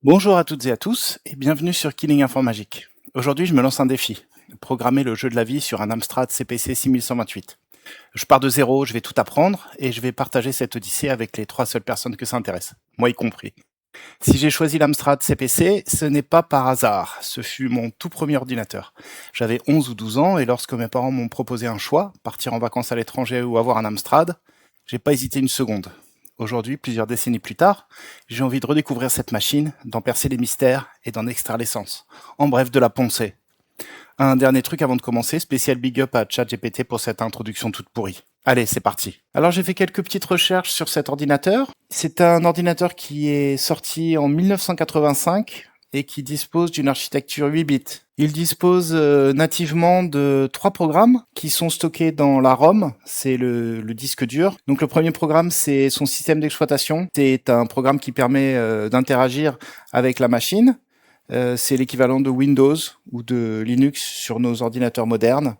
Bonjour à toutes et à tous et bienvenue sur Killing Informagique. Aujourd'hui, je me lance un défi, programmer le jeu de la vie sur un Amstrad CPC 6128. Je pars de zéro, je vais tout apprendre et je vais partager cette odyssée avec les 3 seules personnes que ça intéresse, moi y compris. Si j'ai choisi l'Amstrad CPC, ce n'est pas par hasard, ce fut mon tout premier ordinateur. J'avais 11 ou 12 ans et lorsque mes parents m'ont proposé un choix, partir en vacances à l'étranger ou avoir un Amstrad, j'ai pas hésité une seconde. Aujourd'hui, plusieurs décennies plus tard, j'ai envie de redécouvrir cette machine, d'en percer les mystères et d'en extraire l'essence. En bref, de la poncer. Un dernier truc avant de commencer, spécial big up à ChatGPT pour cette introduction toute pourrie. Allez, c'est parti. Alors j'ai fait quelques petites recherches sur cet ordinateur. C'est un ordinateur qui est sorti en 1985 et qui dispose d'une architecture 8 bits. Il dispose nativement de 3 programmes qui sont stockés dans la ROM, c'est le disque dur. Donc le premier programme, c'est son système d'exploitation. C'est un programme qui permet d'interagir avec la machine. C'est l'équivalent de Windows ou de Linux sur nos ordinateurs modernes.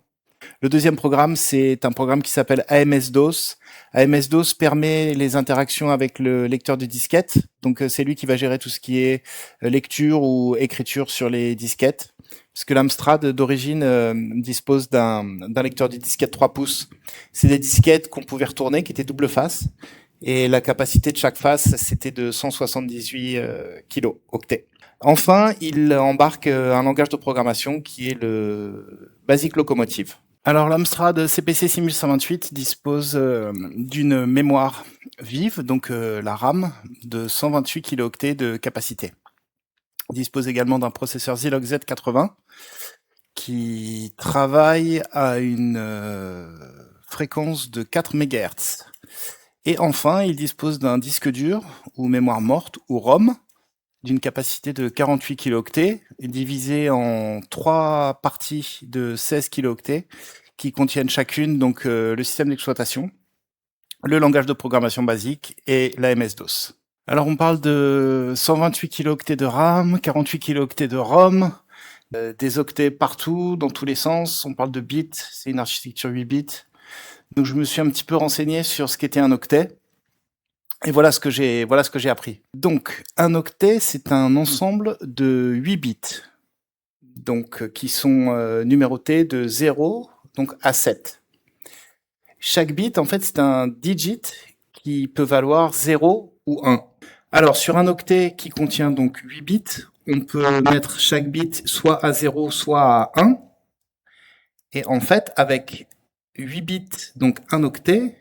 Le deuxième programme, c'est un programme qui s'appelle AMS-DOS. AMS-DOS permet les interactions avec le lecteur de disquettes. Donc, c'est lui qui va gérer tout ce qui est lecture ou écriture sur les disquettes. Parce que l'Amstrad, d'origine, dispose d'un lecteur de disquette 3 pouces. C'est des disquettes qu'on pouvait retourner, qui étaient double face. Et la capacité de chaque face, c'était de 178 kilo-octets. Enfin, il embarque un langage de programmation qui est le Basic Locomotive. Alors l'Amstrad CPC 6128 dispose d'une mémoire vive, donc la RAM, de 128 kilo-octets de capacité. Il dispose également d'un processeur Zilog Z80 qui travaille à une fréquence de 4 MHz. Et enfin, il dispose d'un disque dur ou mémoire morte ou ROM d'une capacité de 48 kilo-octets, divisé en 3 parties de 16 kilo-octets, qui contiennent chacune donc le système d'exploitation, le langage de programmation basique et la MS-DOS. Alors on parle de 128 kilo-octets de RAM, 48 kilo-octets de ROM, des octets partout, dans tous les sens. On parle de bits, c'est une architecture 8 bits. Donc je me suis un petit peu renseigné sur ce qu'était un octet. Et voilà ce que j'ai appris. Donc, un octet, c'est un ensemble de 8 bits, donc qui sont numérotés de 0 donc à 7. Chaque bit, en fait, c'est un digit qui peut valoir 0 ou 1. Alors, sur un octet qui contient donc 8 bits, on peut mettre chaque bit soit à 0, soit à 1. Et en fait, avec 8 bits, donc un octet,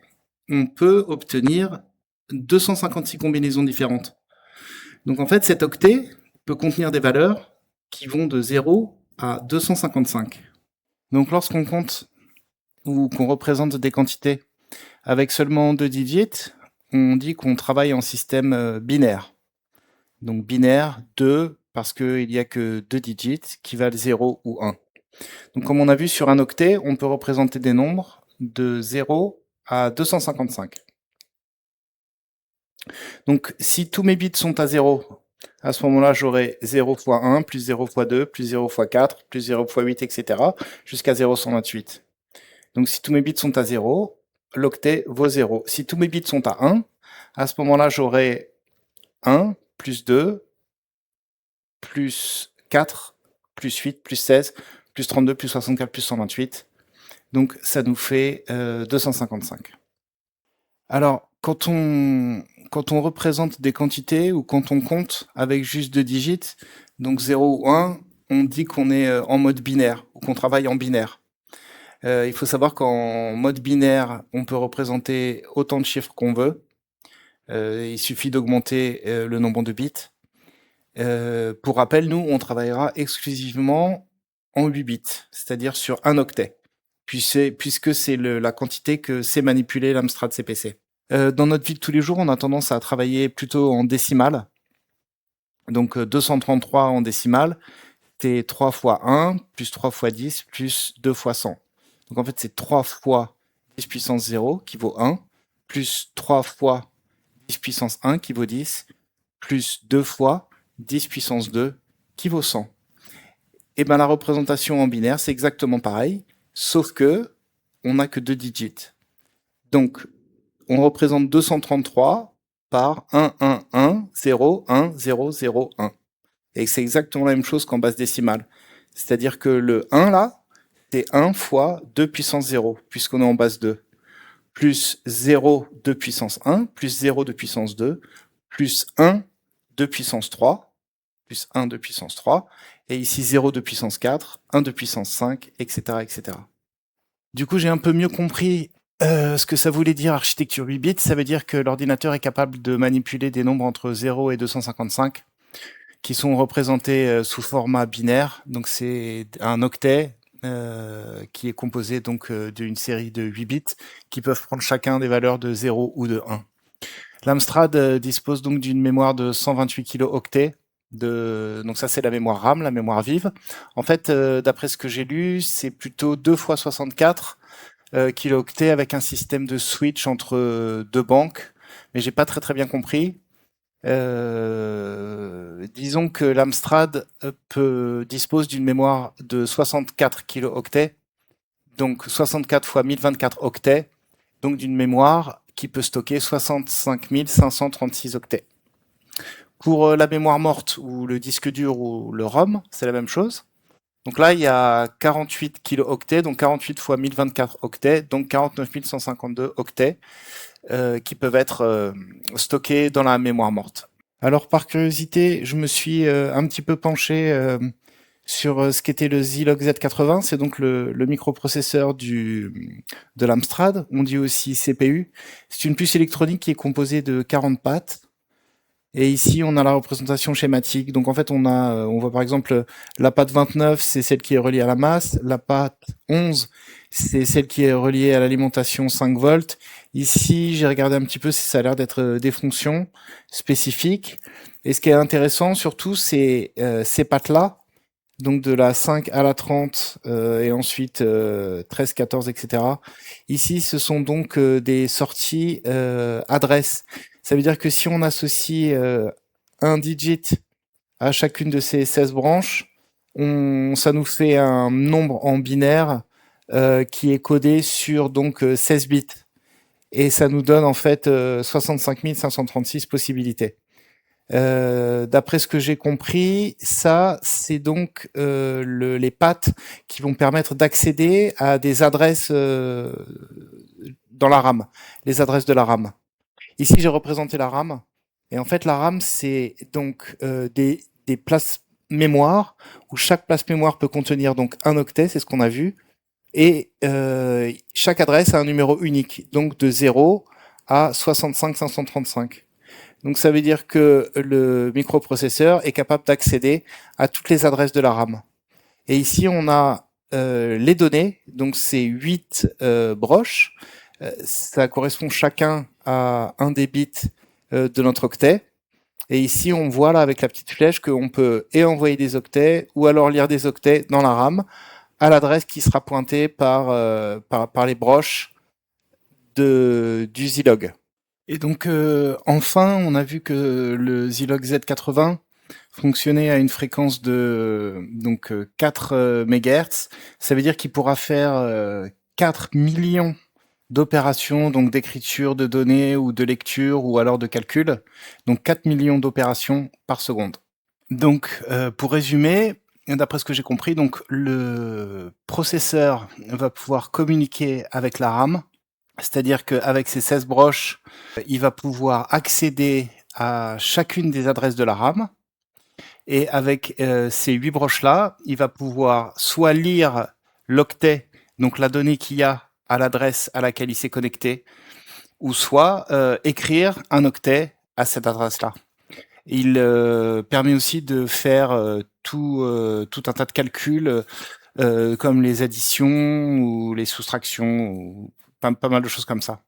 on peut obtenir 256 combinaisons différentes. Donc en fait, cet octet peut contenir des valeurs qui vont de 0 à 255. Donc lorsqu'on compte ou qu'on représente des quantités avec seulement 2 digits, on dit qu'on travaille en système binaire. Donc binaire 2 parce qu'il n'y a que 2 digits qui valent 0 ou 1. Donc comme on a vu sur un octet, on peut représenter des nombres de 0 à 255. Donc si tous mes bits sont à 0, à ce moment-là, j'aurai 0 fois 1, plus 0 fois 2, plus 0 fois 4, plus 0 fois 8, etc. jusqu'à 0,128. Donc si tous mes bits sont à 0, l'octet vaut 0. Si tous mes bits sont à 1, à ce moment-là, j'aurai 1, plus 2, plus 4, plus 8, plus 16, plus 32, plus 64, plus 128. Donc ça nous fait 255. Alors, quand on représente des quantités ou quand on compte avec juste 2 digits, donc 0 ou 1, on dit qu'on est en mode binaire ou qu'on travaille en binaire. Il faut savoir qu'en mode binaire, on peut représenter autant de chiffres qu'on veut. Il suffit d'augmenter le nombre de bits. Pour rappel, nous, on travaillera exclusivement en 8 bits, c'est-à-dire sur un octet, puisque c'est la quantité que sait manipuler l'Amstrad CPC. Dans notre vie de tous les jours, on a tendance à travailler plutôt en décimale. Donc 233 en décimale, c'est 3 fois 1, plus 3 fois 10, plus 2 fois 100. Donc en fait, c'est 3 fois 10 puissance 0 qui vaut 1, plus 3 fois 10 puissance 1 qui vaut 10, plus 2 fois 10 puissance 2 qui vaut 100. Et bien la représentation en binaire, c'est exactement pareil, sauf que on n'a que 2 digits. Donc on représente 233 par 1, 1, 1, 0, 1, 0, 0, 1. Et c'est exactement la même chose qu'en base décimale. C'est-à-dire que le 1 là, c'est 1 fois 2 puissance 0, puisqu'on est en base 2. Plus 0 de puissance 1, plus 0 de puissance 2, plus 1 de puissance 3, plus 1 de puissance 3, et ici 0 de puissance 4, 1 de puissance 5, etc. etc. Du coup, j'ai un peu mieux compris ce que ça voulait dire architecture 8 bits. Ça veut dire que l'ordinateur est capable de manipuler des nombres entre 0 et 255 qui sont représentés sous format binaire. Donc c'est un octet qui est composé donc d'une série de 8 bits qui peuvent prendre chacun des valeurs de 0 ou de 1. L'Amstrad dispose donc d'une mémoire de 128 kilooctets. Donc ça c'est la mémoire RAM, la mémoire vive. En fait, d'après ce que j'ai lu, c'est plutôt 2 fois 64 kilooctets avec un système de switch entre deux banques, mais j'ai pas très bien compris. Disons que l'Amstrad dispose d'une mémoire de 64 kilooctets, donc 64 fois 1024 octets, donc d'une mémoire qui peut stocker 65 536 octets. Pour la mémoire morte ou le disque dur ou le ROM, c'est la même chose. Donc là, il y a 48 kilooctets, donc 48 fois 1024 octets, donc 49 152 octets qui peuvent être stockés dans la mémoire morte. Alors par curiosité, je me suis un petit peu penché sur ce qu'était le Zilog Z80, c'est donc le microprocesseur de l'Amstrad, on dit aussi CPU. C'est une puce électronique qui est composée de 40 pattes. Et ici, on a la représentation schématique. Donc en fait, on voit par exemple la patte 29, c'est celle qui est reliée à la masse. La patte 11, c'est celle qui est reliée à l'alimentation 5 volts. Ici, j'ai regardé un petit peu si ça a l'air d'être des fonctions spécifiques. Et ce qui est intéressant surtout, c'est ces pattes-là, donc de la 5 à la 30 et ensuite 13, 14, etc. Ici, ce sont donc des sorties adresses. Ça veut dire que si on associe un digit à chacune de ces 16 branches, ça nous fait un nombre en binaire qui est codé sur donc 16 bits. Et ça nous donne en fait 65 536 possibilités. D'après ce que j'ai compris, ça, c'est donc les pattes qui vont permettre d'accéder à des adresses dans la RAM, les adresses de la RAM. Ici, j'ai représenté la RAM. Et en fait, la RAM, c'est donc des places mémoire où chaque place mémoire peut contenir donc un octet, c'est ce qu'on a vu. Et chaque adresse a un numéro unique, donc de 0 à 65 535. Donc ça veut dire que le microprocesseur est capable d'accéder à toutes les adresses de la RAM. Et ici, on a les données, donc c'est 8 broches. Ça correspond chacun à un des bits de notre octet. Et ici, on voit là avec la petite flèche qu'on peut et envoyer des octets ou alors lire des octets dans la RAM à l'adresse qui sera pointée par les broches du Zilog. Et donc enfin, on a vu que le Zilog Z80 fonctionnait à une fréquence de donc 4 MHz. Ça veut dire qu'il pourra faire 4 millions d'opérations, donc d'écriture de données ou de lecture ou alors de calcul. Donc 4 millions d'opérations par seconde. Donc pour résumer, d'après ce que j'ai compris, donc le processeur va pouvoir communiquer avec la RAM. C'est-à-dire qu'avec ces 16 broches, il va pouvoir accéder à chacune des adresses de la RAM. Et avec ces 8 broches-là, il va pouvoir soit lire l'octet, donc la donnée qu'il y a à l'adresse à laquelle il s'est connecté, ou soit écrire un octet à cette adresse-là. Il permet aussi de faire tout un tas de calculs comme les additions ou les soustractions, ou pas mal de choses comme ça.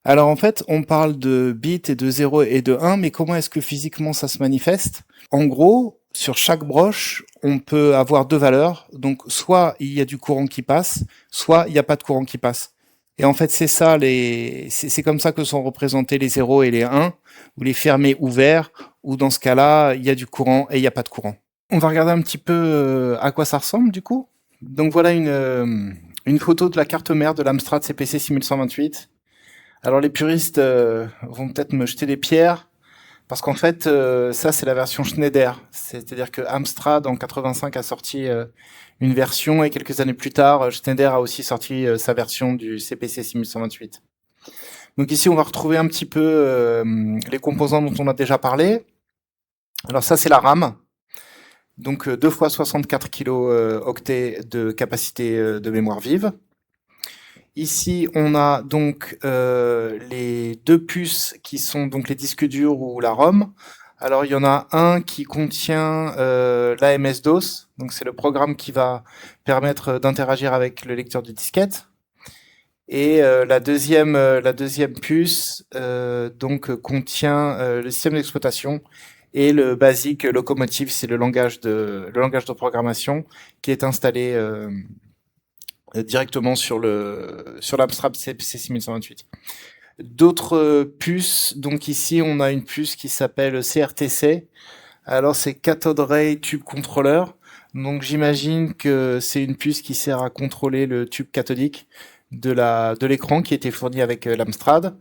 Alors en fait, on parle de bits et de 0 et de 1, mais comment est-ce que physiquement ça se manifeste? En gros, sur chaque broche, on peut avoir deux valeurs. Donc soit il y a du courant qui passe, soit il n'y a pas de courant qui passe. Et en fait, c'est ça, c'est comme ça que sont représentés les 0 et les 1, ou les fermés ouverts, ou dans ce cas-là, il y a du courant et il n'y a pas de courant. On va regarder un petit peu à quoi ça ressemble du coup. Donc voilà une photo de la carte mère de l'Amstrad CPC 6128. Alors les puristes vont peut-être me jeter des pierres Parce qu'en fait, ça c'est la version Schneider. C'est-à-dire que Amstrad en 85 a sorti une version et quelques années plus tard, Schneider a aussi sorti sa version du CPC 6128. Donc ici, on va retrouver un petit peu les composants dont on a déjà parlé. Alors ça, c'est la RAM. Donc 2 fois 64 kilo-octets de capacité de mémoire vive. Ici, on a donc les deux puces qui sont donc les disques durs ou la ROM. Alors il y en a un qui contient l'AMS-DOS, donc c'est le programme qui va permettre d'interagir avec le lecteur de disquette. Et la deuxième puce donc contient le système d'exploitation et le basic locomotive, c'est le langage de programmation qui est installé directement sur l'Amstrad CPC 6128. D'autres puces, donc ici on a une puce qui s'appelle CRTC. Alors c'est Cathode Ray Tube Controller. Donc j'imagine que c'est une puce qui sert à contrôler le tube cathodique de l'écran qui était fourni avec l'Amstrad.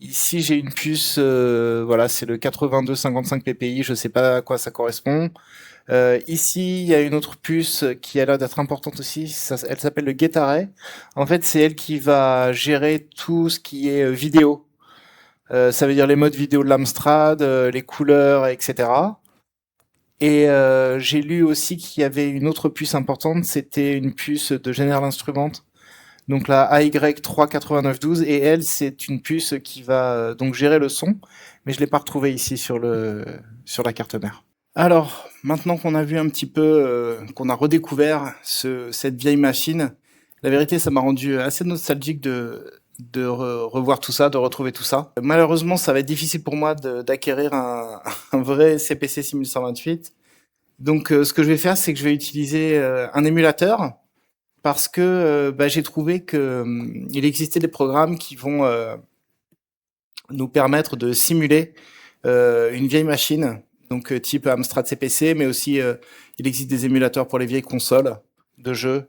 Ici j'ai une puce, voilà, c'est le 8255 ppi, je sais pas à quoi ça correspond. Ici, il y a une autre puce qui a l'air d'être importante aussi. Elle s'appelle le Gate Array. En fait, c'est elle qui va gérer tout ce qui est vidéo. Ça veut dire les modes vidéo de l'Amstrad, les couleurs, etc. Et j'ai lu aussi qu'il y avait une autre puce importante. C'était une puce de General Instrument. Donc la AY38912. Et elle, c'est une puce qui va donc gérer le son. Mais je l'ai pas retrouvée ici sur la carte mère. Alors, maintenant qu'on a vu un petit peu, qu'on a redécouvert cette vieille machine, la vérité, ça m'a rendu assez nostalgique de revoir tout ça, de retrouver tout ça. Malheureusement, ça va être difficile pour moi d'acquérir un vrai CPC 6128. Donc, ce que je vais faire, c'est que je vais utiliser un émulateur parce que j'ai trouvé que il existait des programmes qui vont nous permettre de simuler une vieille machine. Donc type Amstrad CPC, mais aussi il existe des émulateurs pour les vieilles consoles de jeux,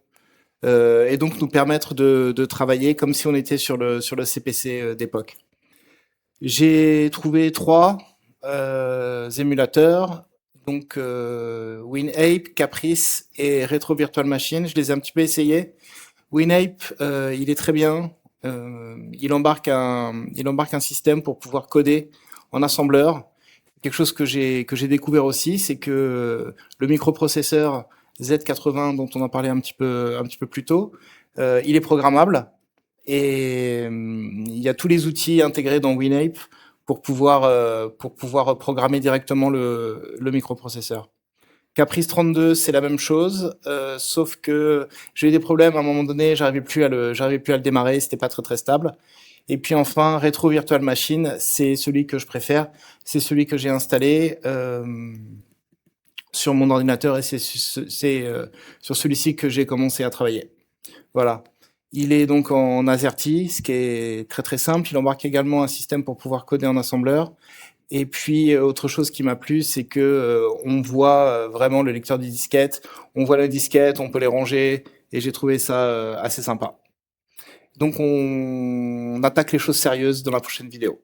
et donc nous permettre de travailler comme si on était sur le CPC d'époque. J'ai trouvé 3 émulateurs, donc WinApe, Caprice et Retro Virtual Machine. Je les ai un petit peu essayés. WinApe, il est très bien. Il embarque un système pour pouvoir coder en assembleur. Quelque chose que j'ai découvert aussi, c'est que le microprocesseur Z80 dont on a parlé un petit peu plus tôt, il est programmable et il y a tous les outils intégrés dans WinApe pour pouvoir programmer directement le microprocesseur. Caprice 32, c'est la même chose, sauf que j'ai eu des problèmes à un moment donné, j'arrivais plus à le démarrer, c'était pas très stable. Et puis enfin, Retro Virtual Machine, c'est celui que je préfère, c'est celui que j'ai installé sur mon ordinateur et c'est sur celui-ci que j'ai commencé à travailler. Voilà. Il est donc en AZERTY, ce qui est très simple. Il embarque également un système pour pouvoir coder en assembleur. Et puis autre chose qui m'a plu, c'est que on voit vraiment le lecteur de disquette, on voit la disquette, on peut les ranger, et j'ai trouvé ça assez sympa. Donc on attaque les choses sérieuses dans la prochaine vidéo.